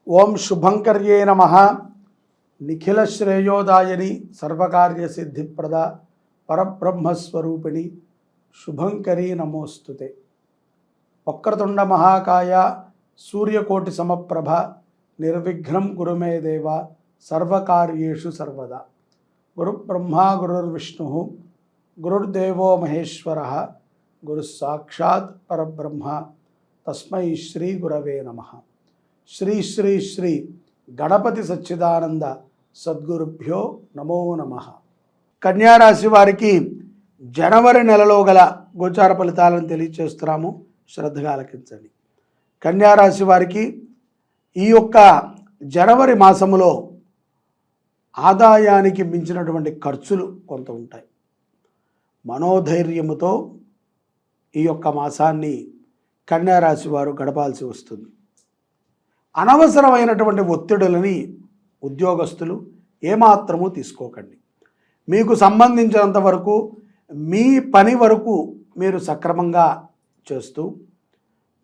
ఓం శుభంకర్యే నమః. నిఖిల శ్రేయోదాయని సర్వకార్య సిద్ధిప్రద పరబ్రహ్మస్వరూపిణి శుభంకరీ నమోస్తుతే. వక్రతుండ మహాకాయ సూర్యకోటి సమప్రభ నిర్విఘ్నం కురు మే దేవ సర్వకార్యేషు సర్వదా. గురుబ్రహ్మా గురుర్విష్ణు గురుర్దేవో మహేశ్వర గురు సాక్షాత్ పరబ్రహ్మ తస్మై శ్రీ గురవే నమః. శ్రీ శ్రీ శ్రీ గణపతి సచ్చిదానంద సద్గురుభ్యో నమో నమః. కన్యారాశి వారికి జనవరి నెలలో గల గోచార ఫలితాలను తెలియచేస్తున్నాము, శ్రద్ధగా ఆలకించండి. కన్యారాశి వారికి ఈ యొక్క జనవరి మాసములో ఆదాయానికి మించినటువంటి ఖర్చులు కొంత ఉంటాయి. మనోధైర్యముతో ఈ యొక్క మాసాన్ని కన్యారాశి వారు గడపాల్సి వస్తుంది. అనవసరమైనటువంటి ఒత్తిడులని ఉద్యోగస్తులు ఏమాత్రము తీసుకోకండి. మీకు సంబంధించినంత వరకు మీ పని వరకు మీరు సక్రమంగా చేస్తూ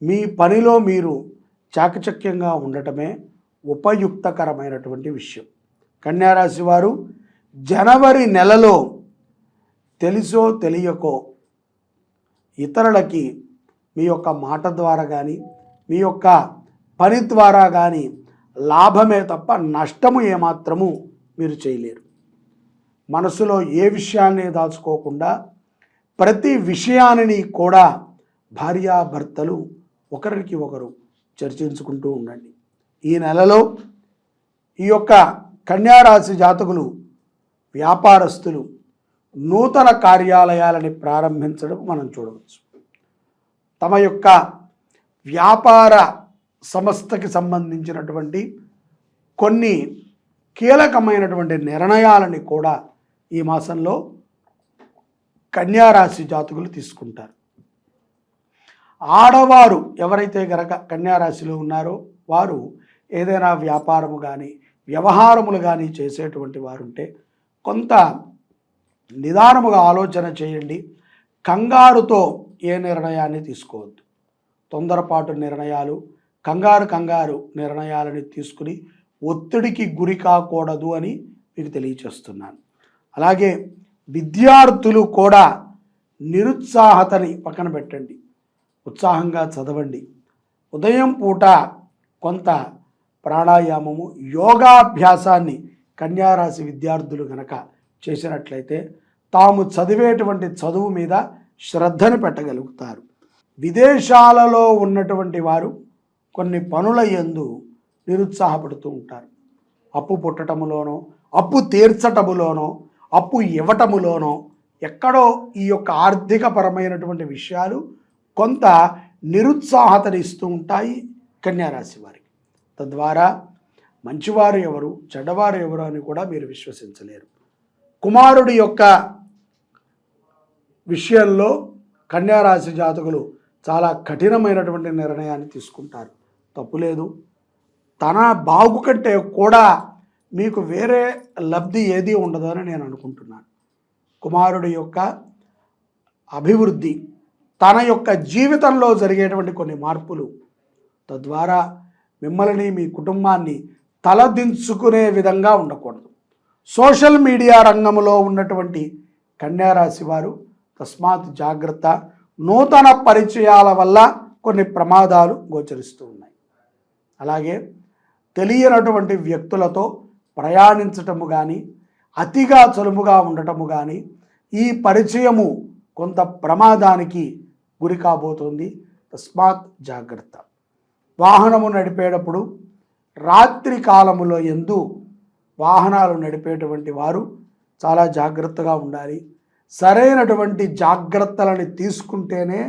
మీ పనిలో మీరు చాకచక్యంగా ఉండటమే ఉపయుక్తకరమైనటువంటి విషయం. కన్యారాశి వారు జనవరి నెలలో తెలుసో తెలియకో ఇతరులకి మీ యొక్క మాట ద్వారా కానీ మీ యొక్క పని ద్వారా కానీ లాభమే తప్ప నష్టము ఏమాత్రము మీరు చేయలేరు. మనసులో ఏ విషయాన్ని దాచుకోకుండా ప్రతి విషయాన్ని కూడా భార్యాభర్తలు ఒకరికి ఒకరు చర్చించుకుంటూ ఉండండి. ఈ నెలలో ఈ యొక్క కన్యారాశి జాతకులు వ్యాపారస్తులు నూతన కార్యాలయాలని ప్రారంభించడం మనం చూడవచ్చు. తమ యొక్క వ్యాపార సంస్థకి సంబంధించినటువంటి కొన్ని కీలకమైనటువంటి నిర్ణయాలని కూడా ఈ మాసంలో కన్యారాశి జాతకులు తీసుకుంటారు. ఆడవారు ఎవరైతే గనక కన్యారాశిలో ఉన్నారో వారు ఏదైనా వ్యాపారము కానీ వ్యవహారములు కానీ చేసేటువంటి వారుంటే కొంత నిదానముగా ఆలోచన చేయండి. కంగారుతో ఏ నిర్ణయాన్ని తీసుకోవద్దు. తొందరపాటు నిర్ణయాలు కంగారు నిర్ణయాలని తీసుకుని ఒత్తిడికి గురి కాకూడదు అని మీకు తెలియచేస్తున్నాను. అలాగే విద్యార్థులు కూడా నిరుత్సాహతని పక్కన పెట్టండి, ఉత్సాహంగా చదవండి. ఉదయం పూట కొంత ప్రాణాయామము యోగాభ్యాసాన్ని కన్యారాశి విద్యార్థులు గనక చేసినట్లయితే తాము చదివేటువంటి చదువు మీద శ్రద్ధను పెట్టగలుగుతారు. విదేశాలలో ఉన్నటువంటి వారు కొన్ని పనుల యందు నిరుత్సాహపడుతూ ఉంటారు. అప్పు పుట్టటములోనో అప్పు తీర్చటములోనో అప్పు ఇవ్వటములోనో ఎక్కడో ఈ యొక్క ఆర్థికపరమైనటువంటి విషయాలు కొంత నిరుత్సాహతనిస్తూ ఉంటాయి కన్యారాశి వారికి. తద్వారా మంచివారు ఎవరు చెడ్డవారు ఎవరు అని కూడా మీరు విశ్వసించలేరు. కుమారుడి యొక్క విషయంలో కన్యారాశి జాతకులు చాలా కఠినమైనటువంటి నిర్ణయాన్ని తీసుకుంటారు. తప్పులేదు. తన బాగు కంటే కూడా మీకు వేరే లబ్ధి ఏదీ ఉండదని నేను అనుకుంటున్నాను. కుమారుడి యొక్క అభివృద్ధి, తన యొక్క జీవితంలో జరిగేటువంటి కొన్ని మార్పులు, తద్వారా మిమ్మల్ని మీ కుటుంబాన్ని తలదించుకునే విధంగా ఉండకూడదు. సోషల్ మీడియా రంగంలో ఉన్నటువంటి కన్యారాశి వారు తస్మాత్ జాగ్రత్త. నూతన పరిచయాల వల్ల కొన్ని ప్రమాదాలు గోచరిస్తూ ఉన్నాయి. అలాగే తెలియనటువంటి వ్యక్తులతో ప్రయాణించటము కానీ అతిగా చలుముగా ఉండటము కానీ ఈ పరిచయము కొంత ప్రమాదానికి గురి కాబోతుంది. తస్మాత్ జాగ్రత్త. వాహనము నడిపేటప్పుడు రాత్రి కాలములో యందు వాహనాలు నడిపేటువంటి వారు చాలా జాగ్రత్తగా ఉండాలి. సరైనటువంటి జాగ్రత్తలని తీసుకుంటేనే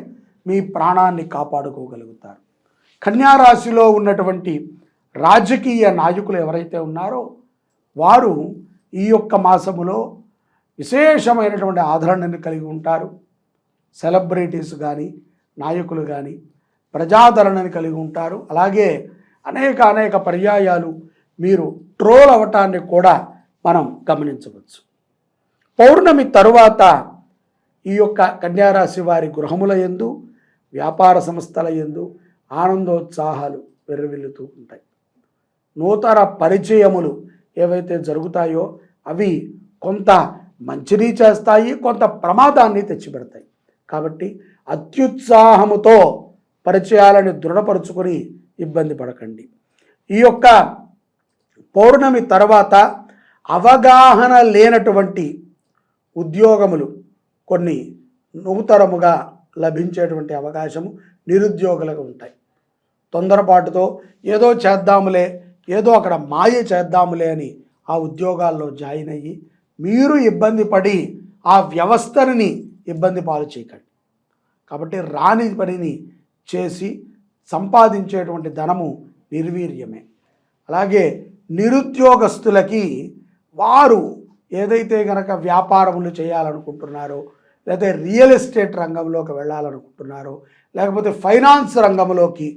మీ ప్రాణాన్ని కాపాడుకోగలుగుతారు. కన్యారాశిలో ఉన్నటువంటి రాజకీయ నాయకులు ఎవరైతే ఉన్నారో వారు ఈ యొక్క మాసములో విశేషమైనటువంటి ఆదరణను కలిగి ఉంటారు. సెలబ్రిటీస్ కానీ నాయకులు కానీ ప్రజాదరణను కలిగి ఉంటారు. అలాగే అనేక పర్యాయాలు మీరు ట్రోల్ అవ్వటాన్ని కూడా మనం గమనించవచ్చు. పౌర్ణమి తరువాత ఈ యొక్క కన్యారాశి వారి గృహముల యందు వ్యాపార సంస్థల యందు ఆనందోత్సాహాలు వెర్రవిల్లుతూ ఉంటాయి. నూతన పరిచయములు ఏవైతే జరుగుతాయో అవి కొంత మంచిని చేస్తాయి, కొంత ప్రమాదాన్ని తెచ్చిపెడతాయి. కాబట్టి అత్యుత్సాహముతో పరిచయాలను దృఢపరుచుకొని ఇబ్బంది పడకండి. ఈ యొక్క పౌర్ణమి తర్వాత అవగాహన లేనటువంటి ఉద్యోగములు కొన్ని నూతనముగా లభించేటువంటి అవకాశము నిరుద్యోగులకు ఉంటాయి. తొందరపాటుతో ఏదో చేద్దాములే, ఏదో అక్కడ మాయ చేద్దాములే అని ఆ ఉద్యోగాల్లో జాయిన్ అయ్యి మీరు ఇబ్బంది పడి ఆ వ్యవస్థని ఇబ్బంది పాలు చేయకండి. కాబట్టి రాని పనిని చేసి సంపాదించేటువంటి ధనము నిర్వీర్యమే. అలాగే నిరుద్యోగస్తులకి వారు ఏదైతే గనక వ్యాపారములు చేయాలనుకుంటున్నారో, లేదా రియల్ ఎస్టేట్ రంగంలోకి వెళ్ళాలనుకుంటున్నారో, లేకపోతే ఫైనాన్స్ రంగంలోకి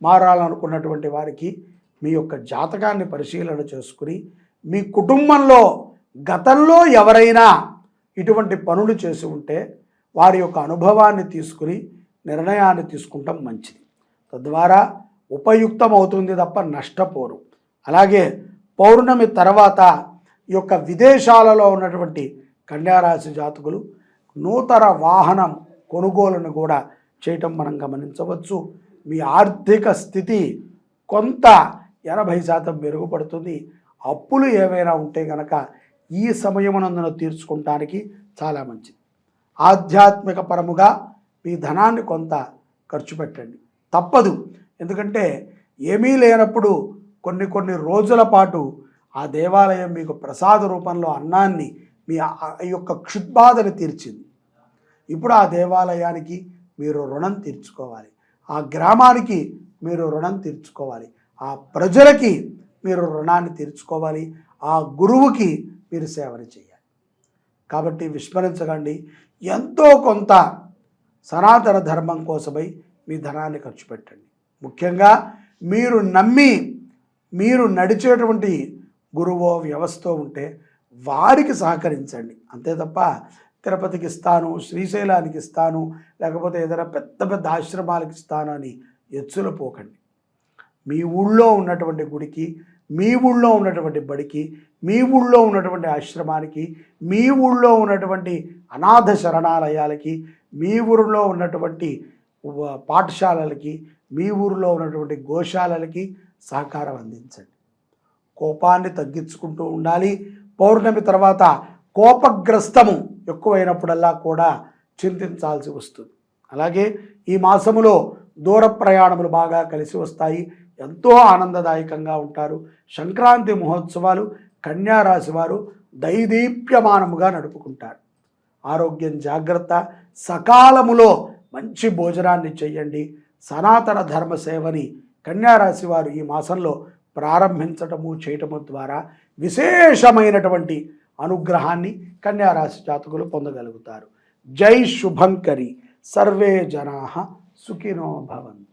మారాలనుకున్నటువంటి వారికి మీ యొక్క జాతకాన్ని పరిశీలన చేసుకుని మీ కుటుంబంలో గతంలో ఎవరైనా ఇటువంటి పనులు చేసి ఉంటే వారి యొక్క అనుభవాన్ని తీసుకుని నిర్ణయాన్ని తీసుకుంటాం మంచిది. తద్వారా ఉపయుక్తం అవుతుంది తప్ప నష్టపోరు. అలాగే పౌర్ణమి తర్వాత ఈ యొక్క విదేశాలలో ఉన్నటువంటి కన్యారాశి జాతకులు నూతన వాహనం కొనుగోలును కూడా చేయటం మనం గమనించవచ్చు. మీ ఆర్థిక స్థితి కొంత 80% మెరుగుపడుతుంది. అప్పులు ఏవైనా ఉంటే కనుక ఈ సమయమునందున తీర్చుకోవటానికి చాలా మంచిది. ఆధ్యాత్మిక పరముగా మీ ధనాన్ని కొంత ఖర్చు పెట్టండి, తప్పదు. ఎందుకంటే ఏమీ లేనప్పుడు కొన్ని రోజుల పాటు ఆ దేవాలయం మీకు ప్రసాద రూపంలో అన్నాన్ని మీ యొక్క క్షుద్బాధని తీర్చింది. ఇప్పుడు ఆ దేవాలయానికి మీరు రుణం తీర్చుకోవాలి, ఆ గ్రామానికి మీరు రుణం తీర్చుకోవాలి, ఆ ప్రజలకి మీరు రుణాన్ని తీర్చుకోవాలి, ఆ గురువుకి మీరు సేవను చేయాలి. కాబట్టి విస్మరించకండి. ఎంతో కొంత సనాతన ధర్మం కోసమై మీ ధనాన్ని ఖర్చు పెట్టండి. ముఖ్యంగా మీరు నమ్మి మీరు నడిచేటువంటి గురువో వ్యవస్థో ఉంటే వారికి సహకరించండి. అంతే తప్ప తిరుపతికి ఇస్తాను, శ్రీశైలానికి ఇస్తాను, లేకపోతే ఏదైనా పెద్ద ఆశ్రమాలకు ఇస్తాను అని ఎచ్చులు పోకండి. మీ ఊళ్ళో ఉన్నటువంటి గుడికి, మీ ఊళ్ళో ఉన్నటువంటి బడికి, మీ ఊళ్ళో ఉన్నటువంటి ఆశ్రమానికి, మీ ఊళ్ళో ఉన్నటువంటి అనాథ శరణాలయాలకి, మీ ఊరిలో ఉన్నటువంటి పాఠశాలలకి, మీ ఊరిలో ఉన్నటువంటి గోశాలలకి సహకారం అందించండి. కోపాన్ని తగ్గించుకుంటూ ఉండాలి. పౌర్ణమి తర్వాత కోపగ్రస్తము ఎక్కువైనప్పుడల్లా కూడా చింతించాల్సి వస్తుంది. అలాగే ఈ మాసములో దూర ప్రయాణములు బాగా కలిసి వస్తాయి, ఎంతో ఆనందదాయకంగా ఉంటారు. సంక్రాంతి మహోత్సవాలు కన్యారాశి వారు దైదీప్యమానముగా నడుపుకుంటారు. ఆరోగ్యం జాగ్రత్త, సకాలములో మంచి భోజనాన్ని చేయండి. సనాతన ధర్మ సేవని కన్యారాశి వారు ఈ మాసంలో ప్రారంభించటము చేయటము ద్వారా విశేషమైనటువంటి అనుగ్రహాన్ని కన్యారాశి జాతకులు పొందగలుగుతారు. జై శుభంకరి. సర్వే జనాః సుఖినో భవంతు.